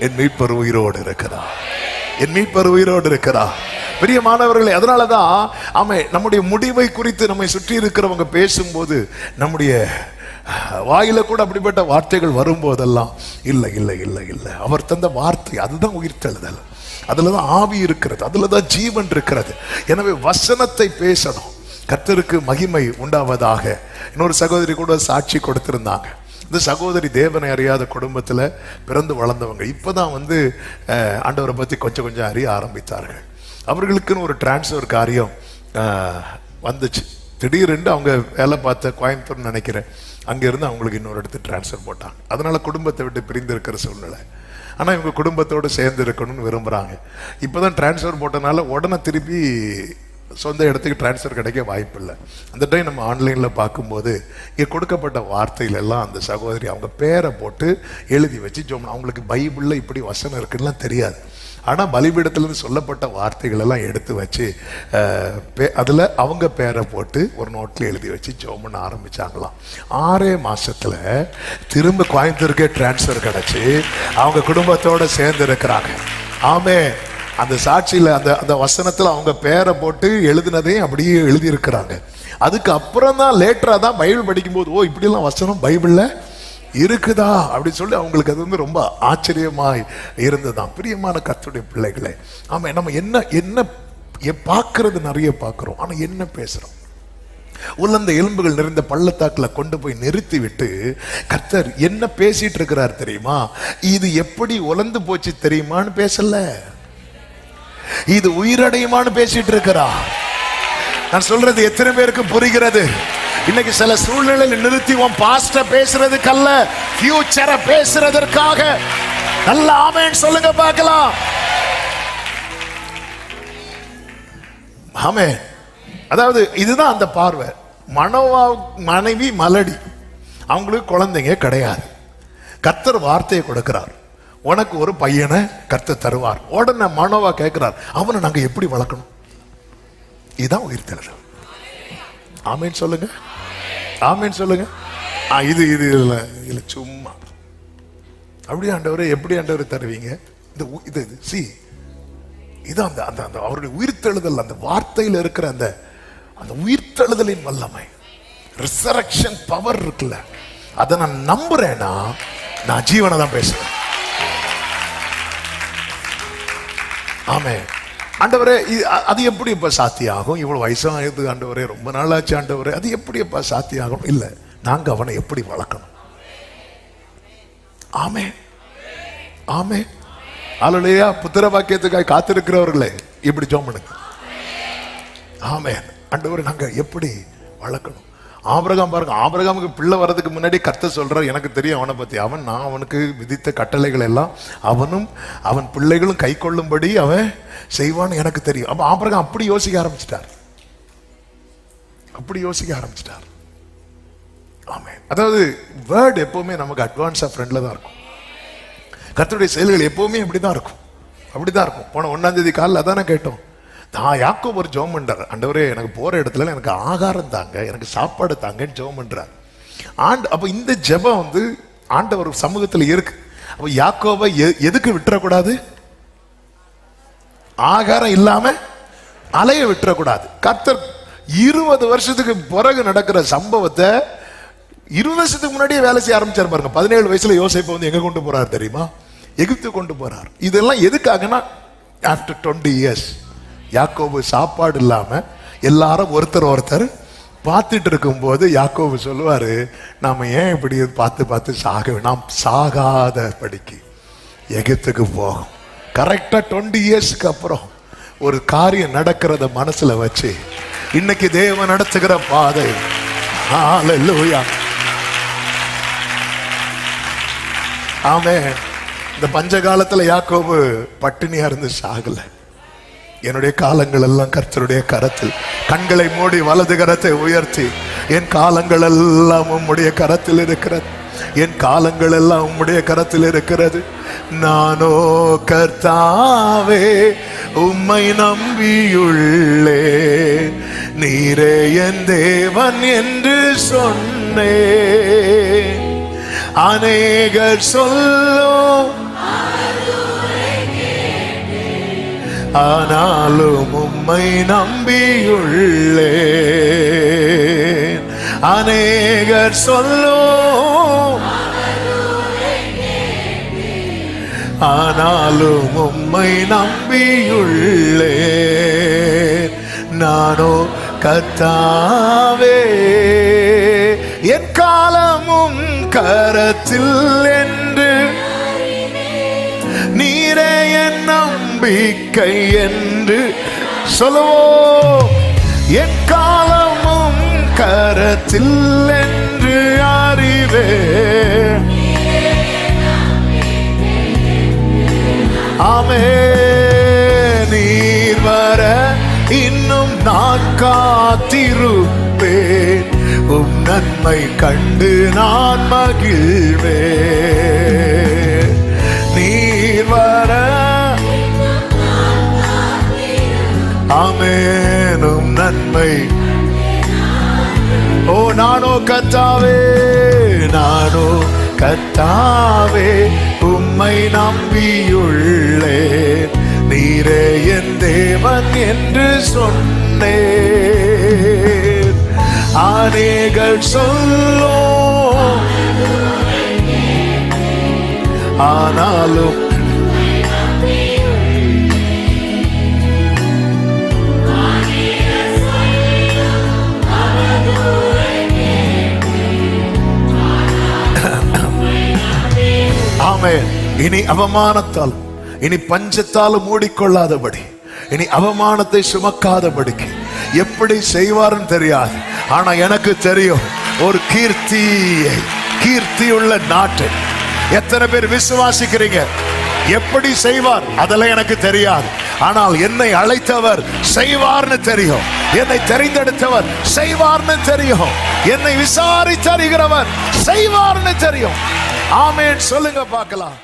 என் மீட்பர் உயிரோடு இருக்கிறார், என் மீட்பர் உயிரோடு இருக்கிறார். பிரியமானவர்களே, அதனாலதான் நம்முடைய முடிவை குறித்து நம்மை சுற்றி இருக்கிறவங்க பேசும்போது நம்முடைய வாயில கூட அப்படிப்பட்ட வார்த்தைகள் வரும்போதெல்லாம் இல்லை இல்லை இல்லை இல்லை, அவர் தந்த வார்த்தை அதுதான் உயிர்த்தெழுதல், அதுலதான் ஆவி இருக்கிறது, அதுலதான் ஜீவன் இருக்கிறது. எனவே வசனத்தை பேசணும். கர்த்தருக்கு மகிமை உண்டாவதாக. இன்னொரு சகோதரி கூட சாட்சி கொடுத்திருந்தாங்க. இந்த சகோதரி தேவனை அறியாத குடும்பத்துல பிறந்து வளர்ந்தவங்க. இப்பதான் ஆண்டவரை பத்தி கொஞ்சம் கொஞ்சம் அறிய ஆரம்பித்தார்கள். அவர்களுக்குன்னு ஒரு டிரான்ஸ்ஃபர் காரியம் வந்துச்சு. திடீரென்று அவங்க வேலை பார்த்த கோயம்புத்தூர்னு நினைக்கிறேன், அங்கிருந்து அவங்களுக்கு இன்னொரு இடத்துக்கு டிரான்ஸ்ஃபர் போட்டாங்க. அதனால குடும்பத்தை விட்டு பிரிந்து இருக்கிற சூழ்நிலை. ஆனால் இவங்க குடும்பத்தோடு சேர்ந்து இருக்கணும்னு விரும்புகிறாங்க. இப்போதான் டிரான்ஸ்ஃபர் போட்டனால உடனே திருப்பி சொந்த இடத்துக்கு டிரான்ஸ்ஃபர் கிடைக்க வாய்ப்பு இல்லை. அந்த டைம் நம்ம ஆன்லைனில் பார்க்கும்போது இங்கே கொடுக்கப்பட்ட வார்த்தைகள் எல்லாம் அந்த சகோதரி அவங்க பேரை போட்டு எழுதி வச்சு அவங்களுக்கு பைபிளில் இப்படி வசனம் இருக்குன்னுலாம் தெரியாது. ஆனால் பலிபீடத்திலிருந்து சொல்லப்பட்ட வார்த்தைகள் எல்லாம் எடுத்து வச்சு அதில் அவங்க பேரை போட்டு ஒரு நோட்டில் எழுதி வச்சு ஜெபம் பண்ண ஆரம்பித்தாங்களாம். 6 மாதத்தில் திரும்ப கோயம்புத்தூருக்கே டிரான்ஸ்ஃபர் கிடச்சி அவங்க குடும்பத்தோடு சேர்ந்து இருக்கிறாங்க. அந்த சாட்சியில் அந்த வசனத்தில் அவங்க பேரை போட்டு எழுதினதையும் அப்படியே எழுதியிருக்கிறாங்க. அதுக்கு அப்புறம் தான் லேட்டராக தான் பைபிள் படிக்கும்போது ஓ இப்படிலாம் வசனம் பைபிளில் இருக்குதா அப்படின்னு சொல்லி அவங்களுக்கு அது ரொம்ப ஆச்சரியமாய் இருந்ததுதான். பிரியமான கர்த்தருடைய பிள்ளைகளே, நம்ம என்ன பார்க்கறது நிறைய பார்க்கிறோம், ஆனா என்ன பேசுறோம்? உலர்ந்த எலும்புகள் நிறைந்த பள்ளத்தாக்கில் கொண்டு போய் நிறுத்தி விட்டு கர்த்தர் என்ன பேசிட்டு இருக்கிறார் தெரியுமா? இது எப்படி உலர்ந்து போச்சு தெரியுமான்னு பேசல, இது உயிரடையுமான்னு பேசிட்டு இருக்கிறார். நான் சொல்றது எத்தனை பேருக்கு புரிகிறது? இன்னைக்கு சில சூழ்நிலையில் நிறுத்தி உன் பாஸ்ட பேசுறதுக்கல்ல, ஃபியூச்சரை பேசுறதற்காக. நல்ல ஆமென் சொல்லுங்க பார்க்கலாம். ஆமென். அதாவது இதுதான் அந்த பார்வை. மனைவி மலடி, அவங்களுக்கு குழந்தைங்க கிடையாது. கர்த்தர் வார்த்தையை கொடுக்கிறார், உனக்கு ஒரு பையனை கர்த்தர் தருவார். உடனே மனோவா கேட்கிறார், அவனை நாங்க எப்படி வளர்க்கணும்? இதுதான் உயிர்த்தெழுதல். ஆமென் சொல்லுங்க, ஆமென் சொல்லுங்க. இது இது இல்ல சும்மா அப்படியே ஆண்டவரே எப்படி ஆண்டவரை தருவீங்க? இது இதான் அந்த அவருடைய உயிர்த்தெழுதல். அந்த வார்த்தையில் இருக்கிற அந்த உயிர்த்தெழுதலின் வல்லமை, ரிசரக்ஷன் பவர் இருக்குல்ல, அதை நான் நம்புறேன்னா நான் ஜீவனை தான் பேசுறேன். ஆமென். ஆண்டவரே அது எப்படி இப்ப சாத்தியாகும்? இவ்வளவு வயசாகுது ஆண்டவரே, ரொம்ப நாளாச்சு ஆண்டவரே, அது எப்படி இப்ப சாத்தியாகும்? இல்ல, நாங்க அவனை எப்படி வளர்க்கணும்? ஆமென், ஆமென். அல்லேலூயா. புத்திர வாக்கியத்துக்காக காத்திருக்கிறவர்களே இப்படி ஜெபம் பண்ணுங்க. ஆமென். ஆண்டவரே நாங்க எப்படி வளர்க்கணும்? ஆபிரகாம் பாருங்க, ஆபிரகாமுக்கு பிள்ளை வர்றதுக்கு முன்னாடி கர்த்தர் சொல்றார், எனக்கு தெரியும் அவனை பத்தி. நான் அவனுக்கு விதித்த கட்டளைகள் எல்லாம் அவனும் அவன் பிள்ளைகளும் கை கொள்ளும்படி அவன் செய்வான்னு எனக்கு தெரியும். அப்ப ஆபிரகாம் அப்படி யோசிக்க ஆரம்பிச்சிட்டார், அப்படி யோசிக்க ஆரம்பிச்சிட்டார். ஆமென். அதாவது வேர்ட் எப்பவுமே நமக்கு அட்வான்ஸா ஃப்ரெண்ட்ல தான் இருக்கும். கர்த்தருடைய செயல்கள் எப்பவுமே அப்படிதான் இருக்கும், அப்படிதான் இருக்கும். போன 1ஆம் தேதி காலையில் அதானே கேட்டோம். யாக்கோபு ஒரு ஜெபம் பண்றார், ஆண்டவரே எனக்கு போற இடத்துல எனக்கு ஆகாரம் தாங்க, எனக்கு சாப்பாடு தாங்கன்னு ஜெபம் பண்றார். அப்ப இந்த ஜெபம் ஆண்டவர் சமூகத்தில் இருக்கு. அப்ப யாக்கோபை எதுக்கு விட்டுறக்கூடாது? ஆகாரம் இல்லாம அலைய விட்டுறக்கூடாது. கர்த்தர் 20 வருஷத்துக்கு பிறகு நடக்கிற சம்பவத்தை 20 வருஷத்துக்கு முன்னாடியே வேலை செய்ய ஆரம்பிச்சார் பாருங்க. 17 வயசுல யோசேப்பை எங்க கொண்டு போறார் தெரியுமா? எகிப்து கொண்டு போறார். இதெல்லாம் எதுக்காகனா, ஆஃப்டர் 20 இயர்ஸ் யாக்கோபு சாப்பாடு இல்லாம எல்லாரும் ஒருத்தர் பார்த்துட்டு இருக்கும் போது யாக்கோபு சொல்லுவாரு, நாம ஏன் இப்படி பார்த்து பார்த்து நாம் சாகாத படிக்கு எகிப்துக்கு போகும். கரெக்டா 20 இயர்ஸ்க்கு அப்புறம் ஒரு காரியம் நடக்கிறத மனசுல வச்சு இன்னைக்கு தேவன் நடத்துகிற பாதை. ஹல்லேலூயா. ஆமென். இந்த பஞ்ச காலத்துல யாக்கோபு பட்டினியா இருந்து சாகல. என்னுடைய காலங்கள் எல்லாம் கர்த்தருடைய கரத்தில். கண்களை மூடி வலது கரத்தை உயர்த்தி, என் காலங்கள் எல்லாம் உம்முடைய கரத்தில் இருக்கிறது, என் காலங்கள் எல்லாம் உம்முடைய கரத்தில் இருக்கிறது. நானோ கர்த்தாவே உம்மை நம்பியுள்ளே, நீரே என் தேவன் என்று சொன்னே. அநேகர் சொல்லும் ஆனாலும் உம்மை நம்பியுள்ளேன். அநேகர் சொல்லும் ஆனாலும் உம்மை நம்பியுள்ளேன். நானோ கர்த்தாவே என் காலமும் கரத்தில் என்று நீரே என் நம்பிக்கை என்று சொல்லுவோம். என் காலமும் கரத்தில் என்று அறிவே. ஆமே. நீர் வர இன்னும் நான் காத்திருப்பேன். உம் நன்மை கண்டு நான் மகிழ்வேன். நீர் வர ஆமென். உம் நன்மை. ஓ நானோ கர்த்தாவே, நானோ கர்த்தாவே உம்மை நம்பியுள்ளேன். நீரே என் தேவன் என்று சொன்னேன். அநேகர் சொல்லும் ஆனாலும் ஆமென். இனி அவமானத்தால், இனி பஞ்சத்தால் மூடிக்கொள்ளாதபடி, இனி அவமானத்தை சுமக்காதபடிக்கு எப்படி செய்வார்னு தெரியாது. ஆனா எனக்கு தெரியும், ஒரு கீர்த்தியுள்ள நாட்டை. எத்தனை பேர் விசுவாசிக்கிறீங்க? எப்படி செய்வார் அதெல்லாம் எனக்கு தெரியாது. ஆனால் என்னை அழைத்தவர் செய்வார்னு தெரியும். என்னை தெரிந்தெடுத்தவர் செய்வார்னு தெரியும். என்னை விசாரித்தறிகிறவர் செய்வார்னு தெரியும். ஆமென் சொல்லுங்க பார்க்கலாம்.